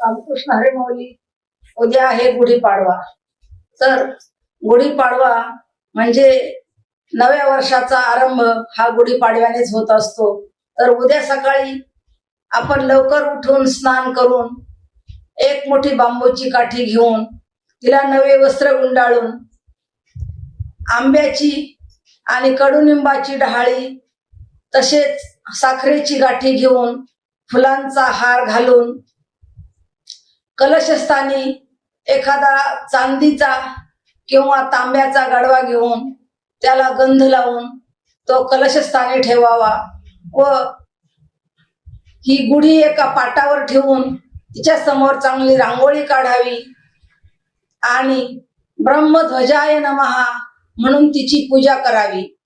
रामकृष्ण हरी माऊली. उद्या आहे गुढीपाडवा. तर गुढीपाडवा म्हणजे नव्या वर्षाचा आरंभ हा गुढीपाडव्यानेच होत असतो. तर उद्या सकाळी आपण लवकर उठून स्नान करून एक मोठी बांबूची काठी घेऊन तिला नवे वस्त्र गुंडाळून आंब्याची आणि कडुनिंबाची डहाळी तसेच साखरेची गाठी घेऊन फुलांचा हार घालून कलशस्थानी एखादा चांदीचा किंवा तांब्याचा गाडवा घेऊन त्याला गंध लावून तो कलशस्थानी ठेवावा व ही गुढी एका पाटावर ठेवून तिच्या समोर चांगली रांगोळी काढावी आणि ब्रह्मध्वजाय नमः म्हणून तिची पूजा करावी.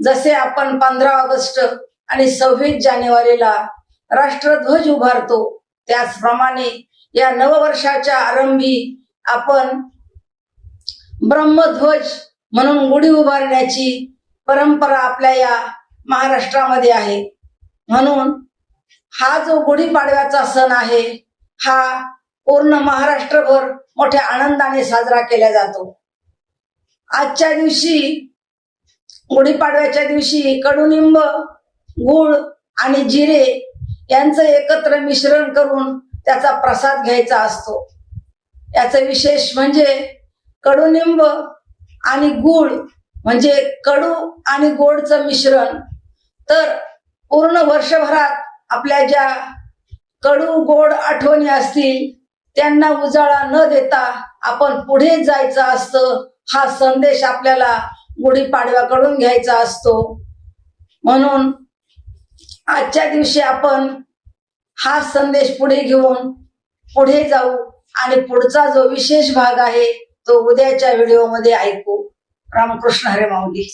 जसे आपण 15 ऑगस्ट आणि 26 जानेवारीला राष्ट्रध्वज उभारतो त्याचप्रमाणे या नववर्षाच्या आरंभी आपण ब्रह्मध्वज म्हणून गुढी उभारण्याची परंपरा आपल्या या महाराष्ट्रामध्ये आहे. म्हणून हा जो गुढीपाडव्याचा सण आहे हा पूर्ण महाराष्ट्रभर मोठ्या आनंदाने साजरा केला जातो. आजच्या दिवशी गुढीपाडव्याच्या दिवशी कडुनिंब, गूळ आणि जिरे यांचं एकत्र मिश्रण करून त्याचा प्रसाद घ्यायचा असतो. याचं विशेष म्हणजे कडुनिंब आणि गूळ म्हणजे कडू आणि गोडचं मिश्रण. तर पूर्ण वर्षभरात आपल्या ज्या कडू गोड आठवणी असतील त्यांना उजाळा न देता आपण पुढे जायचं असतं. हा संदेश आपल्याला गुढीपाडव्याकडून घ्यायचा असतो. म्हणून आजच्या दिवशी आपण हा संदेश पुढे घेऊन पुढे जाऊ आणि पुढचा जो विशेष भाग आहे तो उद्याच्या व्हिडिओमध्ये ऐकू. रामकृष्ण हरी माऊली.